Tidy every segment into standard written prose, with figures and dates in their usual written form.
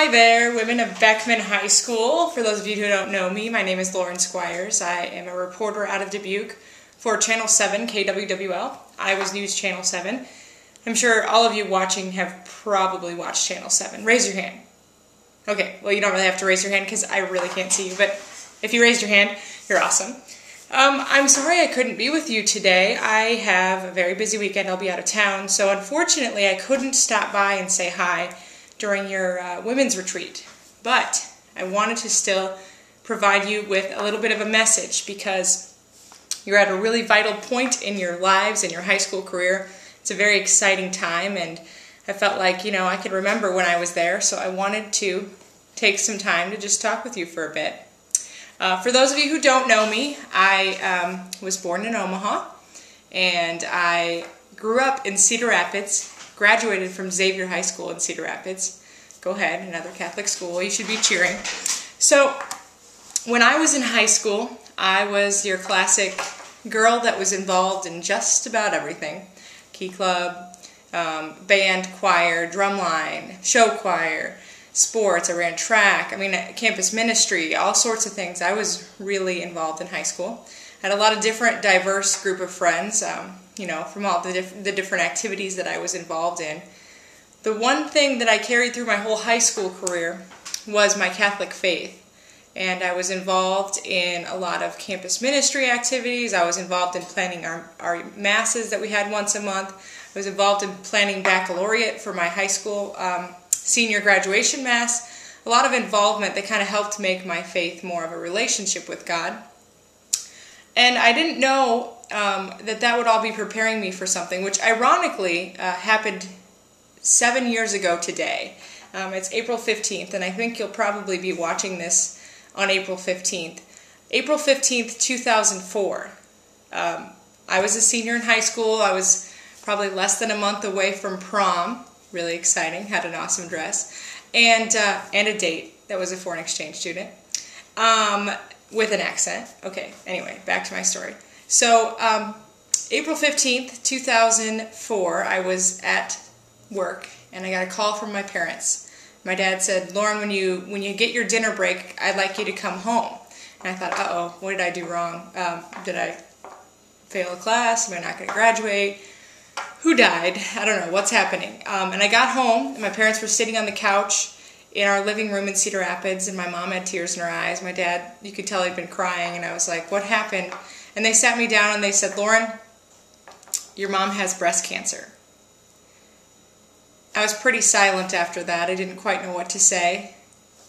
Hi there, women of Beckman High School. For those of you who don't know me, my name is Lauren Squires. I am a reporter out of Dubuque for Channel 7, KWWL, Iowa's News Channel 7. I'm sure all of you watching have probably watched Channel 7. Raise your hand. Okay, well you don't really have to raise your hand because I really can't see you, but if you raised your hand, you're awesome. I'm sorry I couldn't be with you today. I have a very busy weekend. I'll be out of town, so unfortunately I couldn't stop by and say hi during your women's retreat. But I wanted to still provide you with a little bit of a message because you're at a really vital point in your lives and your high school career. It's a very exciting time, and I felt like, I could remember when I was there, so I wanted to take some time to just talk with you for a bit. For those of you who don't know me, I was born in Omaha, and I grew up in Cedar Rapids, graduated from Xavier High School in Cedar Rapids. Go ahead, another Catholic school, you should be cheering. So, when I was in high school, I was your classic girl that was involved in just about everything. Key club, band, choir, drumline, show choir, sports, I ran track, campus ministry, all sorts of things. I was really involved in high school. I had a lot of different, diverse group of friends, from all the different activities that I was involved in. The one thing that I carried through my whole high school career was my Catholic faith. And I was involved in a lot of campus ministry activities. I was involved in planning our masses that we had once a month. I was involved in planning baccalaureate for my high school senior graduation mass. A lot of involvement that kind of helped make my faith more of a relationship with God. And I didn't know that would all be preparing me for something, which ironically happened 7 years ago today. It's April 15th, and I think you'll probably be watching this on April 15th. April 15th, 2004. I was a senior in high school. I was probably less than a month away from prom. Really exciting. Had an awesome dress. And a date that was a foreign exchange student. With an accent. Okay, anyway, back to my story. So, April 15th, 2004, I was at work, and I got a call from my parents. My dad said, "Lauren, when you get your dinner break, I'd like you to come home." And I thought, uh-oh, what did I do wrong? Did I fail a class? Am I not going to graduate? Who died? I don't know. What's happening? And I got home, and my parents were sitting on the couch in our living room in Cedar Rapids, and my mom had tears in her eyes. My dad, you could tell he'd been crying, and I was like, what happened? And they sat me down, and they said, "Lauren, your mom has breast cancer." I was pretty silent after that. I didn't quite know what to say.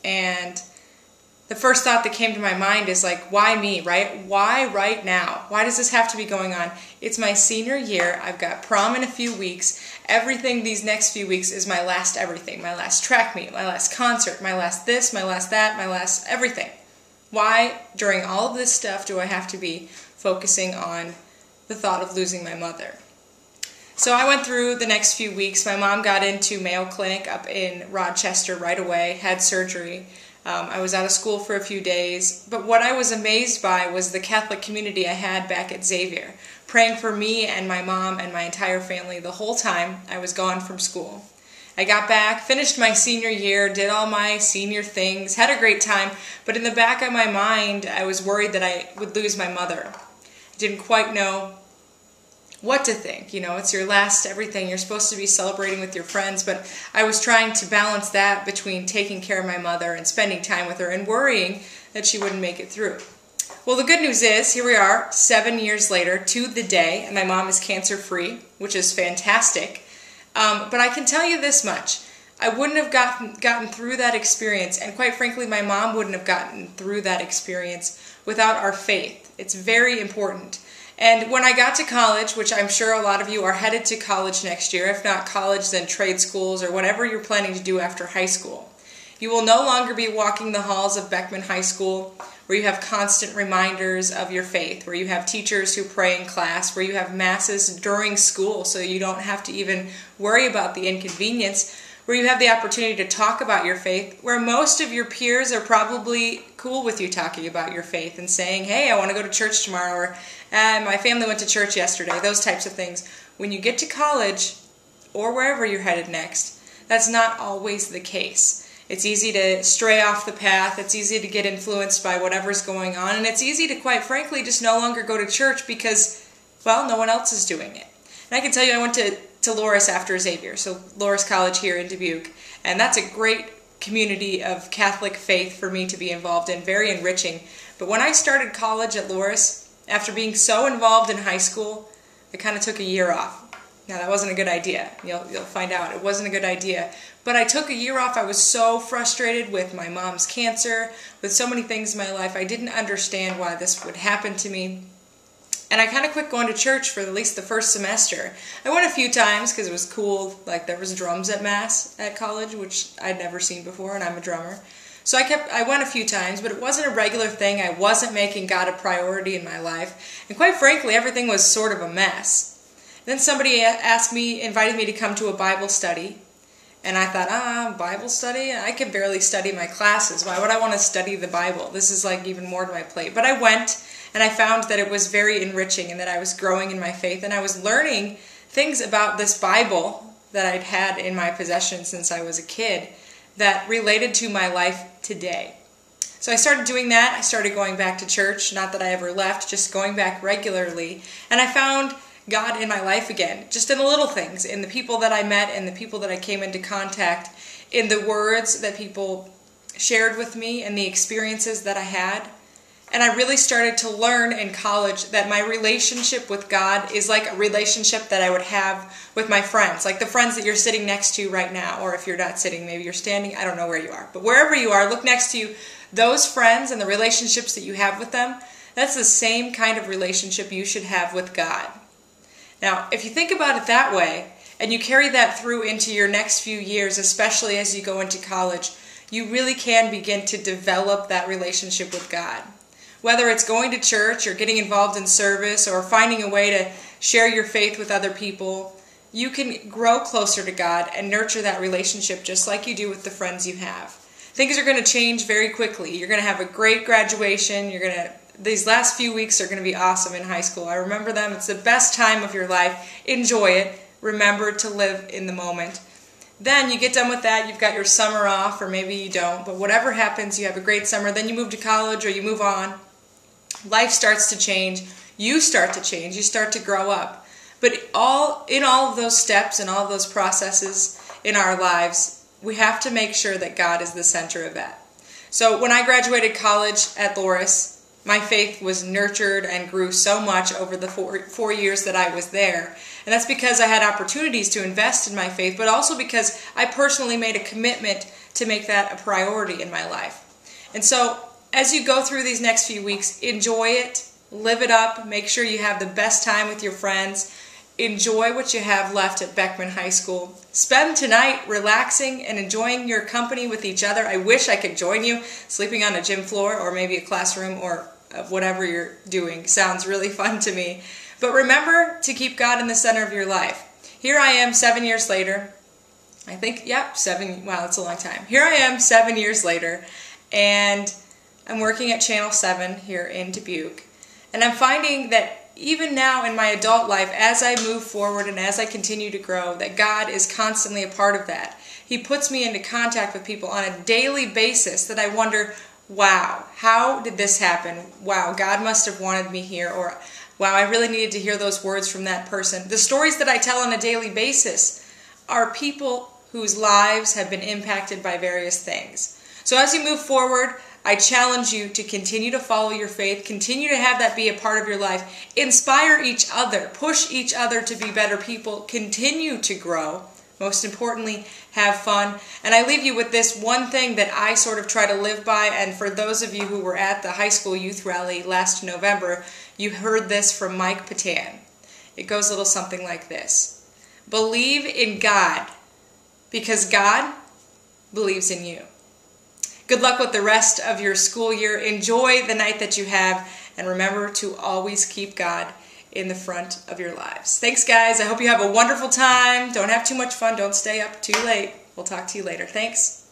And the first thought that came to my mind is like, why me, right? Why right now? Why does this have to be going on? It's my senior year. I've got prom in a few weeks. Everything these next few weeks is my last everything. My last track meet, my last concert, my last this, my last that, my last everything. Why, during all of this stuff, do I have to be focusing on the thought of losing my mother? So I went through the next few weeks. My mom got into Mayo Clinic up in Rochester right away, had surgery. I was out of school for a few days, but what I was amazed by was the Catholic community I had back at Xavier, praying for me and my mom and my entire family the whole time I was gone from school. I got back, finished my senior year, did all my senior things, had a great time, but in the back of my mind I was worried that I would lose my mother. I didn't quite know what to think. It's your last everything. You're supposed to be celebrating with your friends, but I was trying to balance that between taking care of my mother and spending time with her and worrying that she wouldn't make it through. Well, the good news is, here we are, 7 years later, to the day, and my mom is cancer-free, which is fantastic. But I can tell you this much. I wouldn't have gotten through that experience, and quite frankly, my mom wouldn't have gotten through that experience without our faith. It's very important. And when I got to college, which I'm sure a lot of you are headed to college next year, if not college, then trade schools or whatever you're planning to do after high school, you will no longer be walking the halls of Beckman High School where you have constant reminders of your faith, where you have teachers who pray in class, where you have masses during school so you don't have to even worry about the inconvenience, where you have the opportunity to talk about your faith, where most of your peers are probably cool with you talking about your faith and saying, hey, I want to go to church tomorrow, or my family went to church yesterday, those types of things. When you get to college, or wherever you're headed next, that's not always the case. It's easy to stray off the path. It's easy to get influenced by whatever's going on. And it's easy to, quite frankly, just no longer go to church because, well, no one else is doing it. And I can tell you I went to Loris after Xavier, so Loris College here in Dubuque. And that's a great community of Catholic faith for me to be involved in, very enriching. But when I started college at Loris, after being so involved in high school, I kind of took a year off. Now, that wasn't a good idea. You'll find out. It wasn't a good idea. But I took a year off. I was so frustrated with my mom's cancer, with so many things in my life. I didn't understand why this would happen to me. And I kind of quit going to church for at least the first semester. I went a few times because it was cool. Like, there was drums at Mass at college, which I'd never seen before, and I'm a drummer. So I went a few times, but it wasn't a regular thing. I wasn't making God a priority in my life. And quite frankly, everything was sort of a mess. Then somebody invited me to come to a Bible study. And I thought, Bible study? I can barely study my classes. Why would I want to study the Bible? This is like even more to my plate. But I went, and I found that it was very enriching and that I was growing in my faith. And I was learning things about this Bible that I'd had in my possession since I was a kid that related to my life today. So I started doing that. I started going back to church. Not that I ever left, just going back regularly. And I found God in my life again, just in the little things, in the people that I met and the people that I came into contact, in the words that people shared with me and the experiences that I had. And I really started to learn in college that my relationship with God is like a relationship that I would have with my friends, like the friends that you're sitting next to right now, or if you're not sitting, maybe you're standing, I don't know where you are. But wherever you are, look next to you. Those friends and the relationships that you have with them, that's the same kind of relationship you should have with God. Now, if you think about it that way, and you carry that through into your next few years, especially as you go into college, you really can begin to develop that relationship with God. Whether it's going to church or getting involved in service or finding a way to share your faith with other people, you can grow closer to God and nurture that relationship just like you do with the friends you have. Things are going to change very quickly. You're going to have a great graduation. These last few weeks are going to be awesome in high school. I remember them. It's the best time of your life. Enjoy it. Remember to live in the moment. Then you get done with that. You've got your summer off, or maybe you don't. But whatever happens, you have a great summer. Then you move to college or you move on. Life starts to change. You start to change. You start to grow up. But in all of those steps and all of those processes in our lives, we have to make sure that God is the center of that. So when I graduated college at Loris, my faith was nurtured and grew so much over the four years that I was there. And that's because I had opportunities to invest in my faith, but also because I personally made a commitment to make that a priority in my life. And so as you go through these next few weeks, enjoy it, live it up, make sure you have the best time with your friends, enjoy what you have left at Beckman High School. Spend tonight relaxing and enjoying your company with each other. I wish I could join you sleeping on a gym floor or maybe a classroom or whatever you're doing. Sounds really fun to me. But remember to keep God in the center of your life. Here I am 7 years later. I think, yep, wow, that's a long time. Here I am 7 years later, and I'm working at Channel 7 here in Dubuque. And I'm finding that even now in my adult life, as I move forward and as I continue to grow, that God is constantly a part of that. He puts me into contact with people on a daily basis that I wonder, wow, how did this happen? Wow, God must have wanted me here. Or, wow, I really needed to hear those words from that person. The stories that I tell on a daily basis are people whose lives have been impacted by various things. So as you move forward, I challenge you to continue to follow your faith, continue to have that be a part of your life, inspire each other, push each other to be better people, continue to grow. Most importantly, have fun. And I leave you with this one thing that I sort of try to live by, and for those of you who were at the high school youth rally last November, you heard this from Mike Patan. It goes a little something like this. Believe in God, because God believes in you. Good luck with the rest of your school year. Enjoy the night that you have, and remember to always keep God in the front of your lives. Thanks, guys. I hope you have a wonderful time. Don't have too much fun. Don't stay up too late. We'll talk to you later. Thanks.